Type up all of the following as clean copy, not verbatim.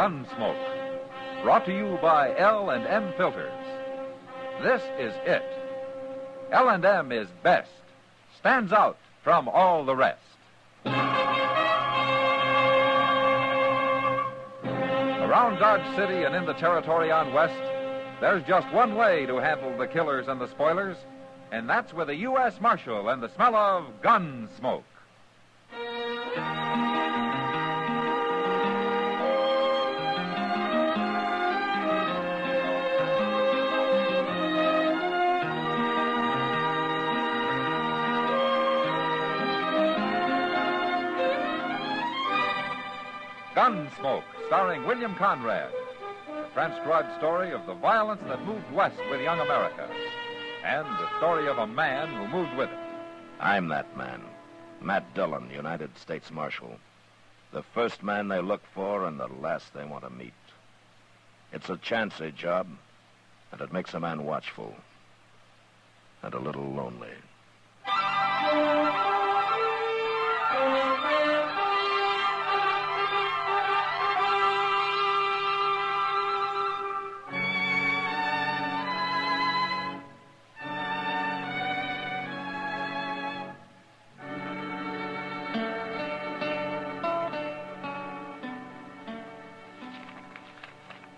Gunsmoke. Brought to you by L&M Filters. This is it. L&M is best. Stands out from all the rest. Around Dodge City and in the territory on West, there's just one way to handle the killers and the spoilers, and that's with a U.S. Marshal and the smell of Gunsmoke. Gunsmoke, starring William Conrad. The transcribed story of the violence that moved west with young America. And the story of a man who moved with it. I'm that man. Matt Dillon, United States Marshal. The first man they look for and the last they want to meet. It's a chancy job, and it makes a man watchful. And a little lonely.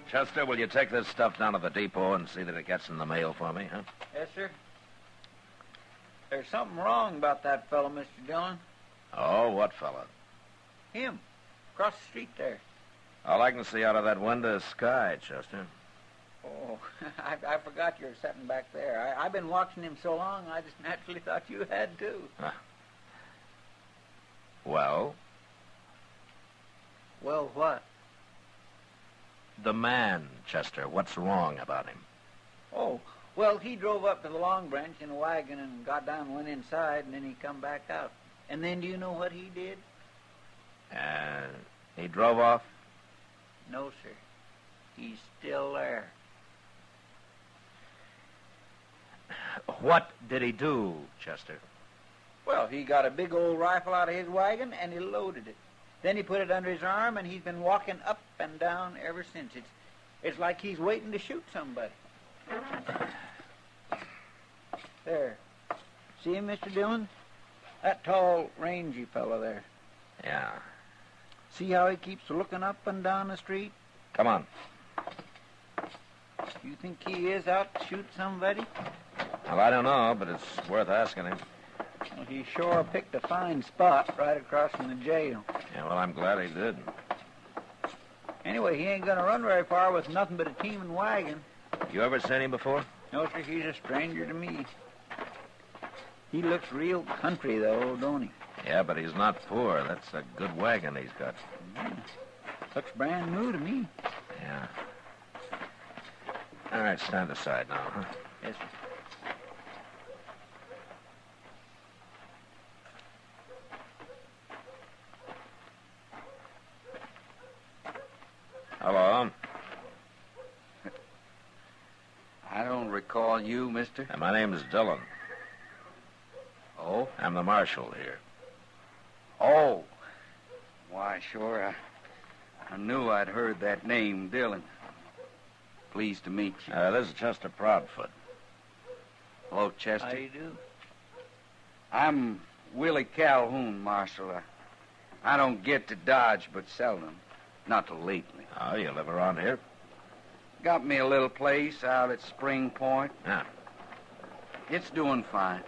Chester, will you take this stuff down to the depot and see that it gets in the mail for me, huh? Yes, sir. There's something wrong about that fellow, Mr. Dillon. Oh, what fella? Him. Across the street there. All I can see out of that window is sky, Chester. Oh, I forgot you were sitting back there. I've been watching him so long, I just naturally thought you had, too. Well? Well, what? The man, Chester. What's wrong about him? Oh, well, he drove up to the Long Branch in a wagon and got down and went inside, and then he come back out. And then do you know what he did? He drove off? No, sir. He's still there. What did he do, Chester? Well, he got a big old rifle out of his wagon, and he loaded it. Then he put it under his arm, and he's been walking up and down ever since. It's like he's waiting to shoot somebody. There. See him, Mr. Dillon? That tall, rangy fellow there. Yeah. See how he keeps looking up and down the street? Come on. You think he is out to shoot somebody? Well, I don't know, but it's worth asking him. Well, he sure picked a fine spot right across from the jail. Yeah, well, I'm glad he did. Anyway, he ain't gonna run very far with nothing but a team and wagon. You ever seen him before? No, sir, he's a stranger to me. He looks real country, though, don't he? Yeah, but he's not poor. That's a good wagon he's got. Yeah. Looks brand new to me. Yeah. All right, stand aside now, huh? Yes, sir. Hello. I don't recall you, mister. My name's Dillon. Oh? I'm the marshal here. Oh. Why, sure. I knew I'd heard that name, Dillon. Pleased to meet you. This is Chester Proudfoot. Hello, Chester. How do you do? I'm Willie Calhoun, Marshal. I don't get to Dodge but seldom. Not till lately. Oh, you live around here? Got me a little place out at Spring Point. Yeah. It's doing fine.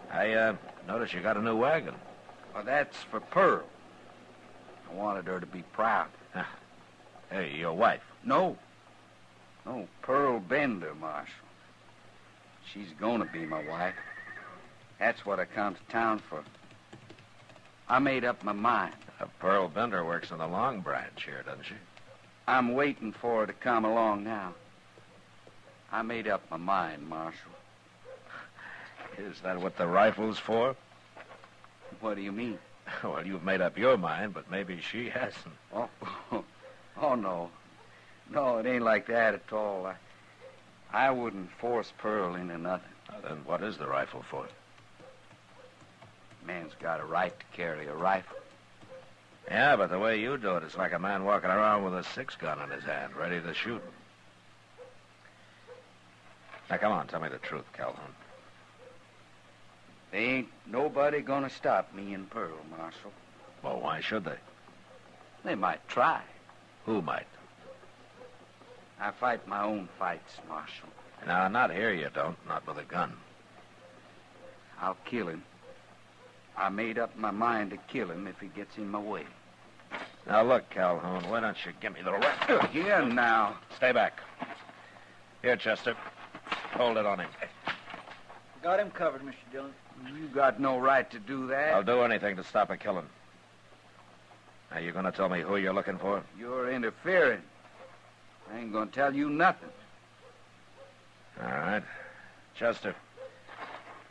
I noticed you got a new wagon. Well, that's for Pearl. I wanted her to be proud. Hey, your wife? No. No, Pearl Bender, Marshal. She's gonna be my wife. That's what I come to town for. I made up my mind. Pearl Bender works in the Long Branch here, doesn't she? I'm waiting for her to come along now. I made up my mind, Marshal. Is that what the rifle's for? What do you mean? Well, you've made up your mind, but maybe she hasn't. Oh, no. No, it ain't like that at all. I wouldn't force Pearl into nothing. Then what is the rifle for? Man's got a right to carry a rifle. Yeah, but the way you do it, it's like a man walking around with a 6-gun in his hand, ready to shoot. Now, come on, tell me the truth, Calhoun. There ain't nobody gonna stop me and Pearl, Marshal. Well, why should they? They might try. Who might? I fight my own fights, Marshal. Now, not here you don't, not with a gun. I'll kill him. I made up my mind to kill him if he gets in my way. Now, look, Calhoun, why don't you give me the rest? Here now. Stay back. Here, Chester. Hold it on him. Got him covered, Mr. Dillon. You got no right to do that. I'll do anything to stop a killing. Now, you going to tell me who you're looking for? You're interfering. I ain't gonna tell you nothing. All right. Chester,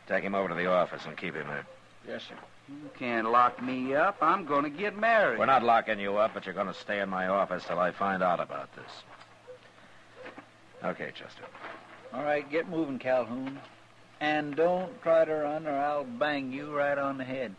take him over to the office and keep him there. Yes, sir. You can't lock me up. I'm gonna get married. We're not locking you up, but you're going to stay in my office till I find out about this. Okay, Chester. All right, get moving, Calhoun. And don't try to run or I'll bang you right on the head.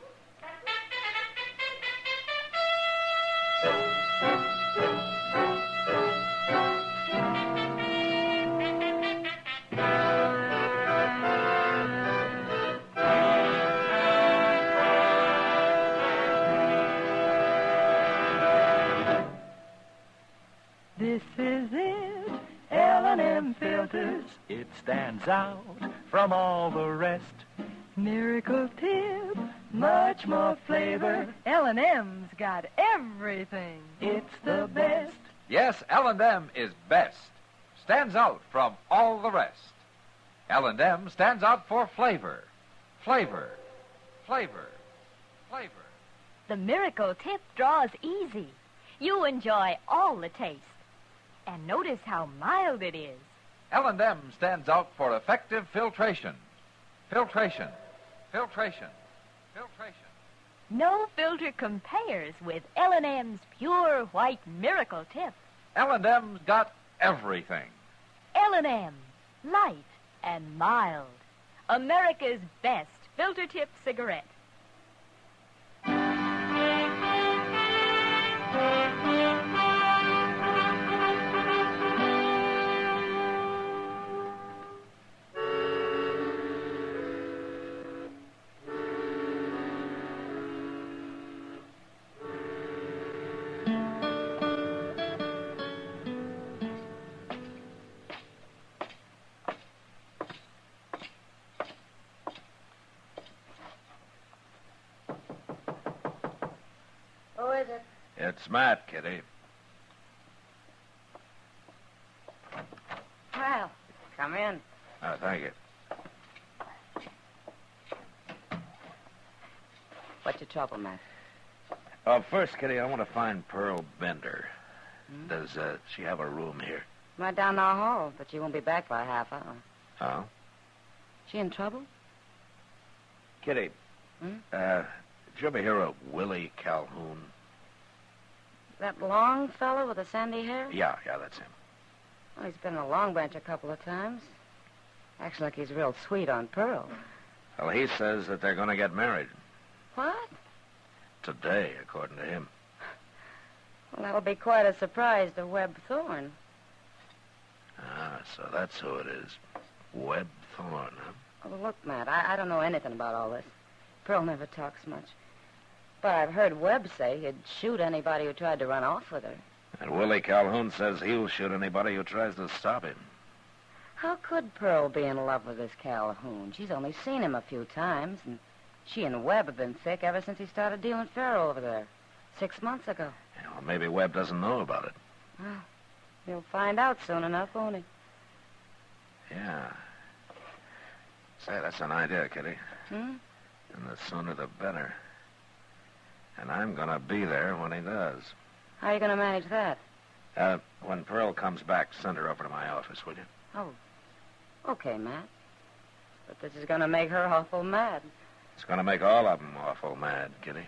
This is it, L&M Filters. It stands out from all the rest. Miracle Tip, much more flavor. L&M's got everything. It's the best. Yes, L&M is best. Stands out from all the rest. L&M stands out for flavor. Flavor. Flavor. Flavor. The Miracle Tip draws easy. You enjoy all the taste. And notice how mild it is. L&M stands out for effective filtration. Filtration. Filtration. Filtration. No filter compares with L&M's pure white Miracle Tip. L&M's got everything. L&M, light and mild. America's best filter tip cigarette. Who is it? It's Matt, Kitty. Well, come in. Oh, thank you. What's your trouble, Matt? First, Kitty, I want to find Pearl Bender. Does she have a room here? Right down the hall, but she won't be back for a half hour. Oh? She in trouble? Kitty, Hmm? did you ever hear of Willie Calhoun? That long fellow with the sandy hair? Yeah, that's him. Well, he's been in a Long Branch a couple of times. Acts like he's real sweet on Pearl. Well, he says that they're going to get married What? today, according to him. Well, that'll be quite a surprise to Webb Thorne. Ah, so that's who it is. Webb Thorne, huh? Oh, look, Matt, I don't know anything about all this. Pearl never talks much. But I've heard Webb say he'd shoot anybody who tried to run off with her. And Willie Calhoun says he'll shoot anybody who tries to stop him. How could Pearl be in love with this Calhoun? She's only seen him a few times, and she and Webb have been thick ever since he started dealing faro over there 6 months ago. Yeah, well, maybe Webb doesn't know about it. Well, he'll find out soon enough, won't he? Yeah. Say, that's an idea, Kitty. Hmm? And the sooner the better. And I'm going to be there when he does. How are you going to manage that? When Pearl comes back, send her over to my office, will you? Oh, okay, Matt. But this is going to make her awful mad. It's going to make all of them awful mad, Kitty.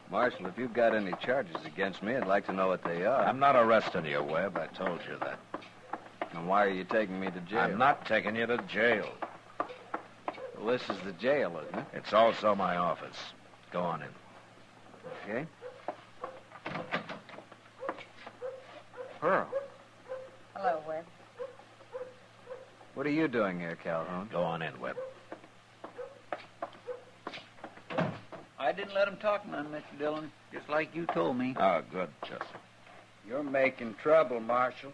Come Marshal, if you've got any charges against me, I'd like to know what they are. I'm not arresting you, Webb. I told you that. And why are you taking me to jail? I'm not taking you to jail. Well, this is the jail, isn't it? It's also my office. Go on in. Okay. Pearl, Hello, Webb. what are you doing here, Calhoun? Go on in, Webb. I didn't let him talk none, Mr. Dillon, just like you told me. Oh, good, Chester. You're making trouble, Marshal.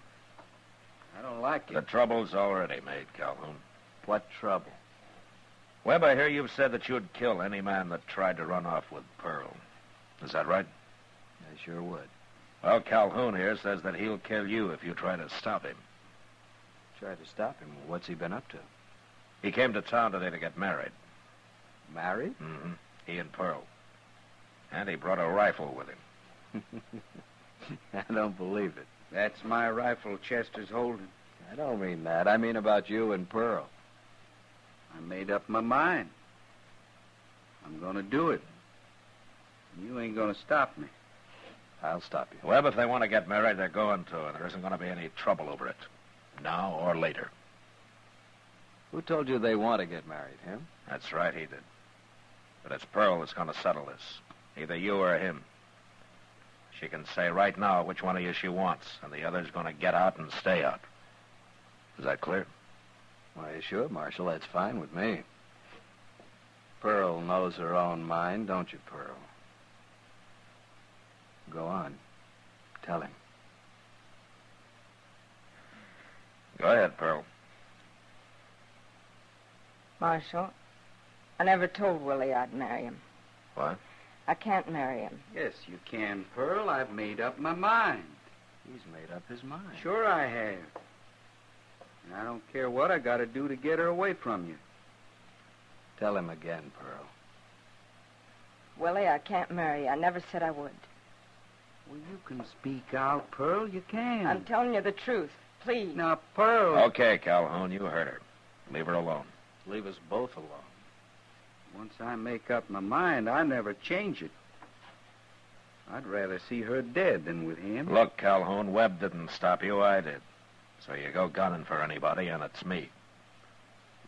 I don't like The it. trouble's already made, Calhoun. What trouble? Webb, I hear you've said that you'd kill any man that tried to run off with Pearl. Is that right? I sure would. Well, Calhoun here says that he'll kill you if you try to stop him. Try to stop him. What's he been up to? He came to town today to get married. Married? Mm-hmm. He and Pearl. And he brought a rifle with him. I don't believe it. That's my rifle Chester's holding. I don't mean that. I mean about you and Pearl. I made up my mind. I'm going to do it. You ain't going to stop me. I'll stop you. Webb, if they want to get married, they're going to, and there isn't going to be any trouble over it. Now or later. Who told you they want to get married, him? That's right, he did. But it's Pearl that's going to settle this. Either you or him. She can say right now which one of you she wants, and the other's going to get out and stay out. Is that clear? Why, sure, Marshal. That's fine with me. Pearl knows her own mind, don't you, Pearl? Go on. Tell him. Go ahead, Pearl. Marshal, I never told Willie I'd marry him. What? I can't marry him. Yes, you can, Pearl. I've made up my mind. He's made up his mind. Sure I have. And I don't care what I got to do to get her away from you. Tell him again, Pearl. Willie, I can't marry you. I never said I would. Well, you can speak out, Pearl. You can. I'm telling you the truth. Please. Now, Pearl. Okay, Calhoun, you heard her. Leave her alone. Leave us both alone. Once I make up my mind, I never change it. I'd rather see her dead than with him. Look, Calhoun, Webb didn't stop you. I did. So you go gunning for anybody, and it's me.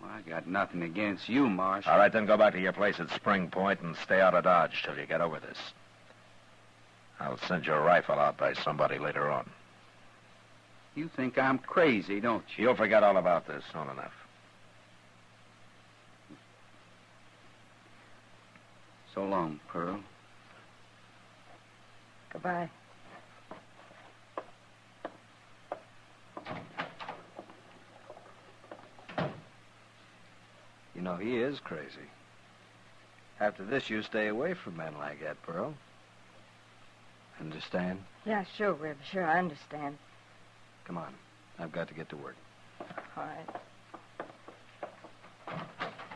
Well, I got nothing against you, Marshal. All right, then go back to your place at Spring Point and stay out of Dodge till you get over this. I'll send your rifle out by somebody later on. You think I'm crazy, don't you? You'll forget all about this soon enough. So long, Pearl. Goodbye. You know, he is crazy. After this, you stay away from men like that, Pearl. Understand? Yeah, sure, Rib. Sure, I understand. Come on. I've got to get to work. All right.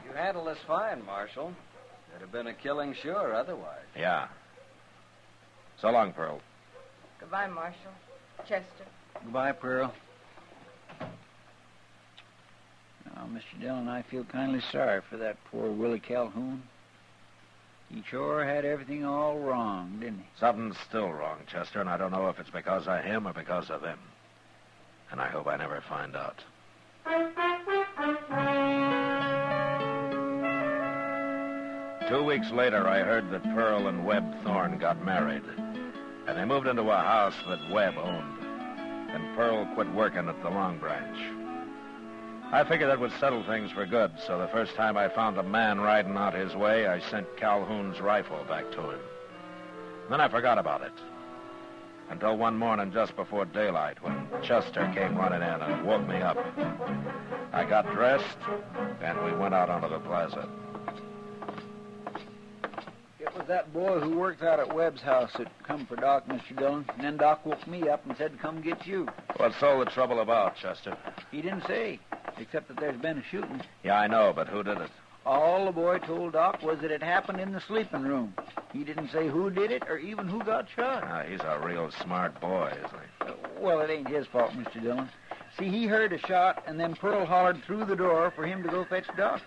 You handled this fine, Marshal. There'd have been a killing sure otherwise. Yeah. So long, Pearl. Goodbye, Marshal. Chester. Goodbye, Pearl. Now, Mr. Dillon, I feel kindly sorry for that poor Willie Calhoun. He sure had everything all wrong, didn't he? Something's still wrong, Chester, and I don't know if it's because of him or because of him. And I hope I never find out. 2 weeks later, I heard that Pearl and Webb Thorne got married. And they moved into a house that Webb owned. And Pearl quit working at the Long Branch. I figured that would settle things for good, so the first time I found a man riding out his way, I sent Calhoun's rifle back to him. Then I forgot about it. Until one morning just before daylight, when Chester came running in and woke me up. I got dressed, and we went out onto the plaza. It was that boy who worked out at Webb's house that come for Doc, Mr. Dillon. And then Doc woke me up and said to come get you. What's all the trouble about, Chester? He didn't say, except that there's been a shooting. Yeah, I know, but who did it? All the boy told Doc was that it happened in the sleeping room. He didn't say who did it or even who got shot. He's a real smart boy, isn't he? Well, it ain't his fault, Mr. Dillon. See, he heard a shot, and then Pearl hollered through the door for him to go fetch Doc.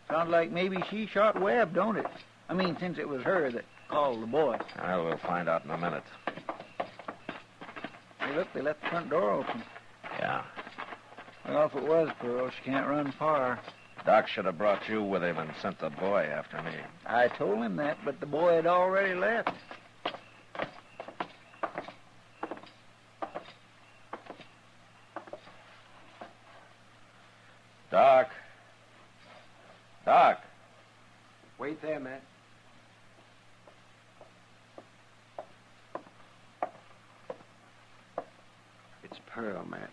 Sounds like maybe she shot Webb, don't it? I mean, since it was her that call the boy. Well, we'll find out in a minute. Hey, look, they left the front door open. Yeah. Well, if it was Pearl, she can't run far. Doc should have brought you with him and sent the boy after me. I told him that, but the boy had already left. Doc. Doc. Wait there, Matt. It's Pearl, Matt.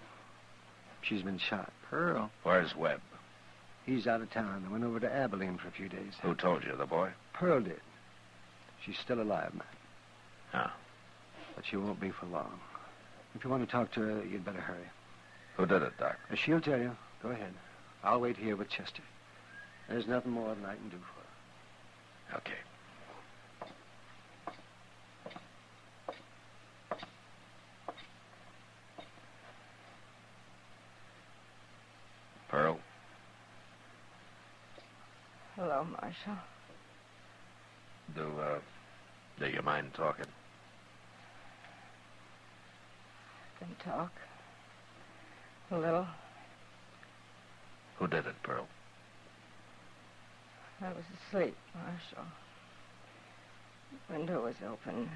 She's been shot. Pearl? Where's Webb? He's out of town. I went over to Abilene for a few days. Who told you, the boy? Pearl did. She's still alive, Matt. Oh. But she won't be for long. If you want to talk to her, you'd better hurry. Who did it, Doc? She'll tell you. Go ahead. I'll wait here with Chester. There's nothing more than I can do for her. Okay. Pearl? Hello, Marshal. Do you mind talking? Can talk. A little. Who did it, Pearl? I was asleep, Marshal. The window was open.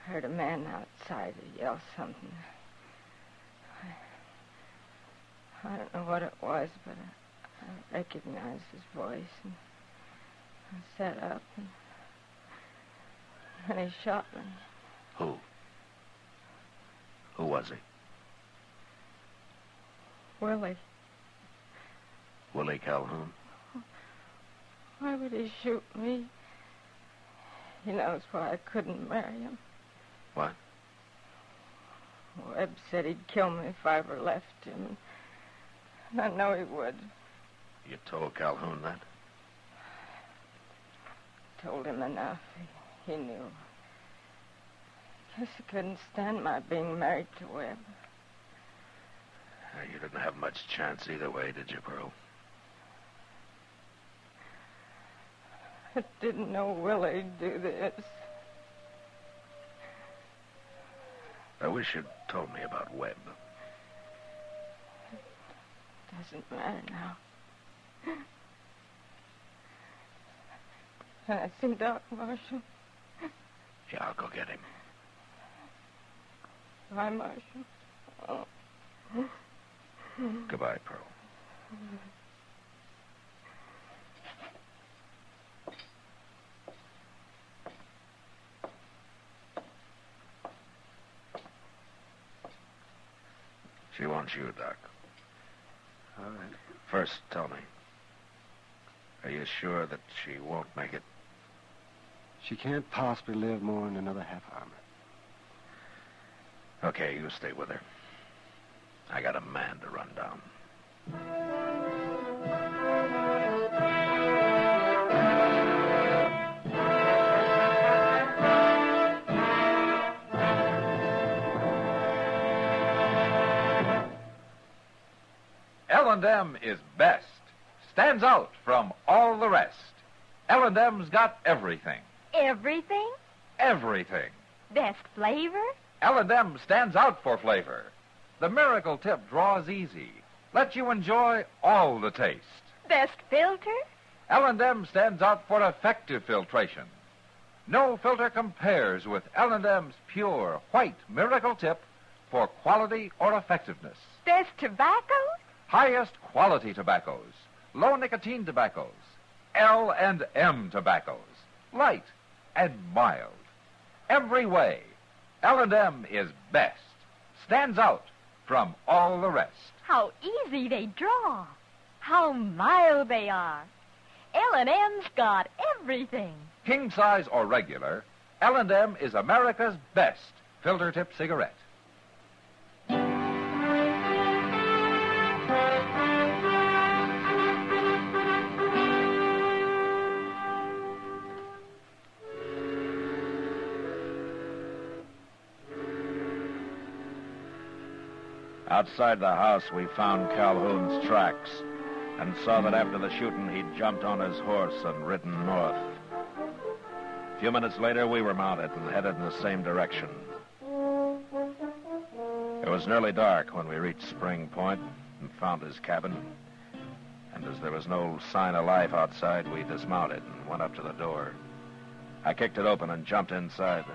Heard a man outside yell something. I don't know what it was, but I recognized his voice, and I sat up, and he shot me. Who? Who was he? Willie. Willie Calhoun? Why would he shoot me? He knows why I couldn't marry him. What? Webb said he'd kill me if I ever left him. And I know he would. You told Calhoun that? Told him enough. He knew. Guess he couldn't stand my being married to Webb. You didn't have much chance either way, did you, Pearl? I didn't know Willie'd do this. I wish you'd told me about Webb. Doesn't matter now. Can I see Doc, Marshal? Yeah, I'll go get him. Bye, Marshal. Oh. Goodbye, Pearl. She wants you, Doc. All right. First, tell me. Are you sure that she won't make it? She can't possibly live more than another half hour. Okay, you stay with her. I got a man to run down. L&M is best. Stands out from all the rest. L&M's got everything. Everything? Everything. Best flavor? L&M stands out for flavor. The miracle tip draws easy. Lets you enjoy all the taste. Best filter? L&M stands out for effective filtration. No filter compares with L&M's pure white miracle tip for quality or effectiveness. Best tobacco? Highest quality tobaccos, low nicotine tobaccos, L&M tobaccos, light and mild. Every way, L&M is best. Stands out from all the rest. How easy they draw. How mild they are. L&M's got everything. King size or regular, L&M is America's best filter tip cigarette. Outside the house, we found Calhoun's tracks and saw that after the shooting, he'd jumped on his horse and ridden north. A few minutes later, we were mounted and headed in the same direction. It was nearly dark when we reached Spring Point and found his cabin. And as there was no sign of life outside, we dismounted and went up to the door. I kicked it open and jumped inside,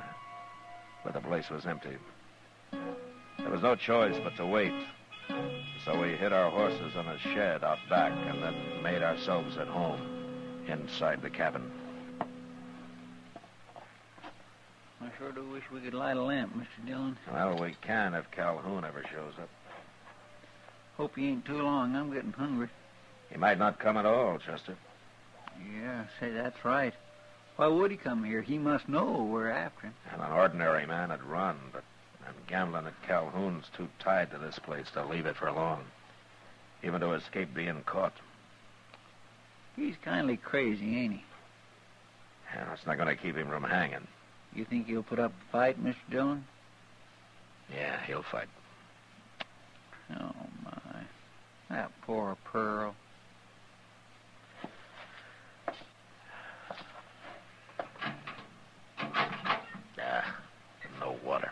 but the place was empty. There was no choice but to wait. So we hid our horses in a shed out back and then made ourselves at home inside the cabin. I sure do wish we could light a lamp, Mr. Dillon. Well, we can if Calhoun ever shows up. Hope he ain't too long. I'm getting hungry. He might not come at all, Chester. Yeah, say, that's right. Why would he come here? He must know we're after him. And an ordinary man would run, but I'm gambling that Calhoun's too tied to this place to leave it for long, even to escape being caught. He's kindly crazy, ain't he? Yeah, it's not going to keep him from hanging. You think he'll put up a fight, Mr. Dillon? Yeah, he'll fight. Oh, my. That poor Pearl. No water.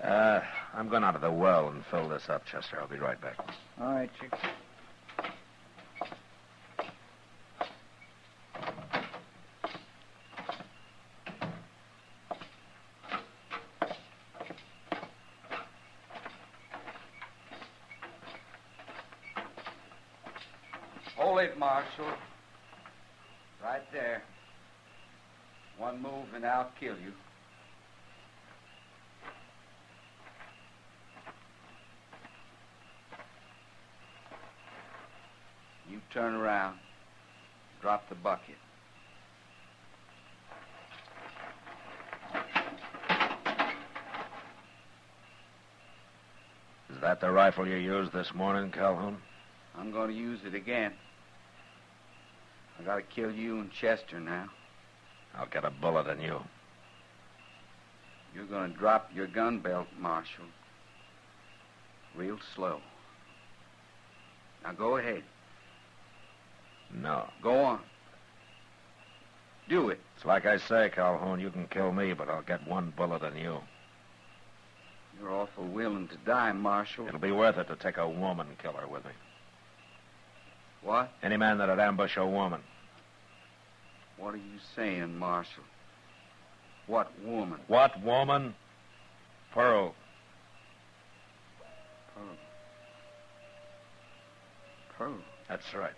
I'm going out of the well and fill this up, Chester. I'll be right back. All right, Chick. Hold it, Marshal. Right there. One move and I'll kill you. You turn around. Drop the bucket. Is that the rifle you used this morning, Calhoun? I'm going to use it again. I got to kill you and Chester now. I'll get a bullet in you. You're going to drop your gun belt, Marshal. Real slow. Now go ahead. No. Go on. Do it. It's like I say, Calhoun, you can kill me, but I'll get one bullet in you. You're awful willing to die, Marshal. It'll be worth it to take a woman killer with me. What? Any man that'd ambush a woman. What are you saying, Marshal? What woman? What woman? Pearl. Pearl. Pearl? That's right.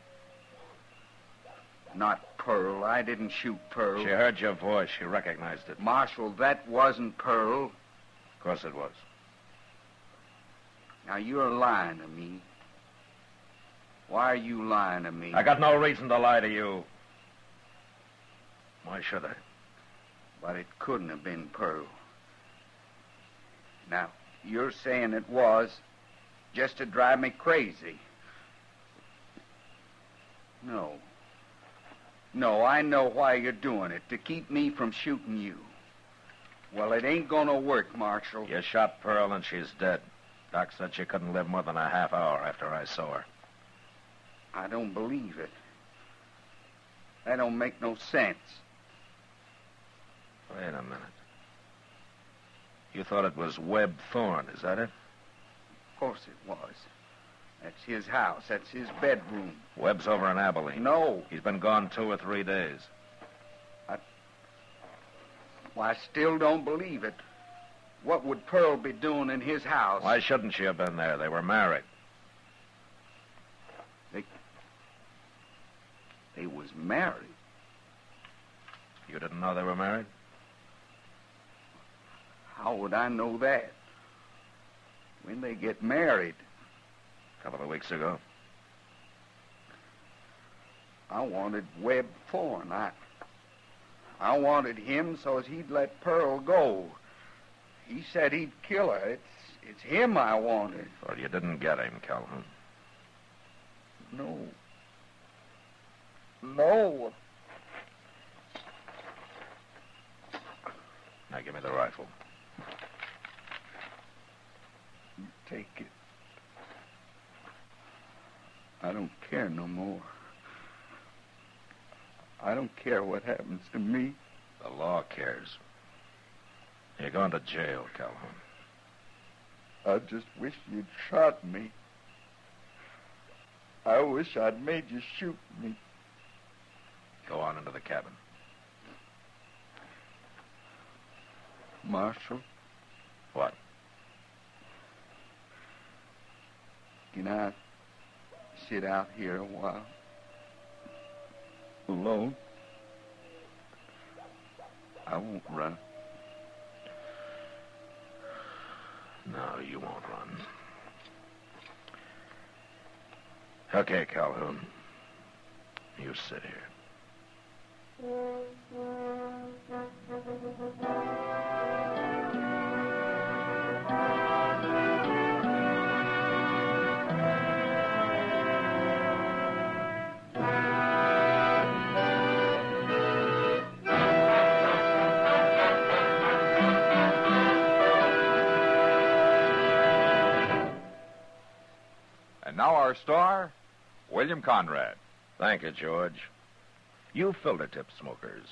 Not Pearl. I didn't shoot Pearl. She heard your voice. She recognized it. Marshal, that wasn't Pearl. Of course it was. Now, you're lying to me. Why are you lying to me? I got no reason to lie to you. Why should I? But it couldn't have been Pearl. Now, you're saying it was just to drive me crazy. No. No, I know why you're doing it, to keep me from shooting you. Well, it ain't gonna work, Marshal. You shot Pearl and she's dead. Doc said she couldn't live more than a half hour after I saw her. I don't believe it. That don't make no sense. Wait a minute. You thought it was Webb Thorne, is that it? Of course it was. That's his house. That's his bedroom. Webb's over in Abilene. No. He's been gone 2 or 3 days. I still don't believe it. What would Pearl be doing in his house? Why shouldn't she have been there? They were married. They was married. You didn't know they were married? How would I know that? When they get married? A couple of weeks ago. I wanted Webb Thorne. I wanted him so as he'd let Pearl go. He said he'd kill her. It's him I wanted. Well, you didn't get him, Calhoun. No. No. Now give me the rifle. You take it. I don't care no more. I don't care what happens to me. The law cares. You're going to jail, Calhoun. I just wish you'd shot me. I wish I'd made you shoot me. Go on into the cabin. Marshal, What? can I sit out here a while? Alone? I won't run. No, you won't run. Okay, Calhoun. You sit here. And now our star, William Conrad. Thank you, George. You filter tip smokers.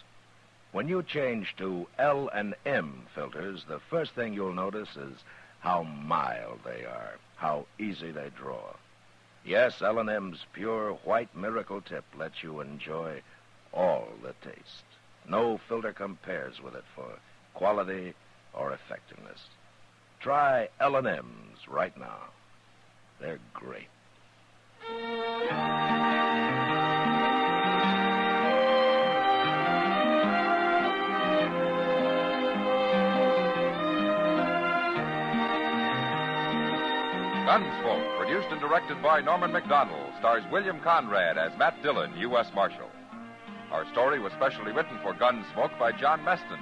When you change to L&M filters, the first thing you'll notice is how mild they are, how easy they draw. Yes, L&M's pure white miracle tip lets you enjoy all the taste. No filter compares with it for quality or effectiveness. Try L&M's right now. They're great. Gunsmoke, produced and directed by Norman Macdonald, stars William Conrad as Matt Dillon, U.S. Marshal. Our story was specially written for Gunsmoke by John Meston,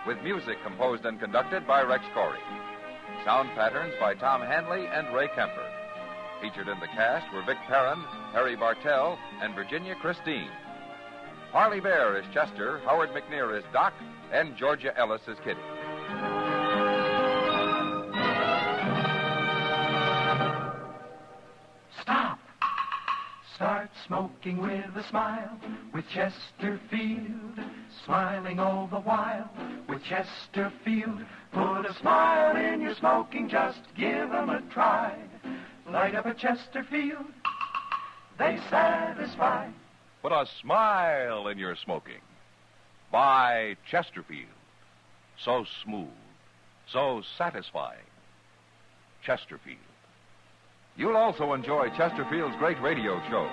with music composed and conducted by Rex Corey. Sound patterns by Tom Hanley and Ray Kemper. Featured in the cast were Vic Perrin, Harry Bartell, and Virginia Christine. Harley Bear is Chester, Howard McNear is Doc, and Georgia Ellis is Kitty. Stop. Start smoking with a smile with Chesterfield. Smiling all the while with Chesterfield. Put a smile in your smoking, just give 'em a try. Light up a Chesterfield, they satisfy. Put a smile in your smoking. Buy Chesterfield. So smooth, so satisfying. Chesterfield. You'll also enjoy Chesterfield's great radio shows.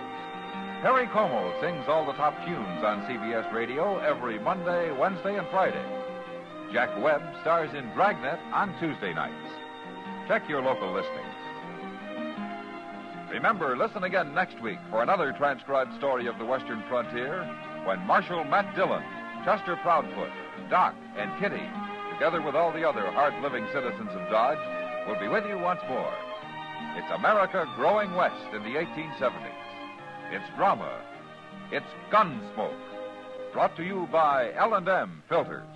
Perry Como sings all the top tunes on CBS Radio every Monday, Wednesday, and Friday. Jack Webb stars in Dragnet on Tuesday nights. Check your local listings. Remember, listen again next week for another transcribed story of the Western frontier when Marshal Matt Dillon, Chester Proudfoot, Doc, and Kitty, together with all the other hard-living citizens of Dodge, will be with you once more. It's America growing west in the 1870s. It's drama. It's Gunsmoke. Brought to you by L&M Filters.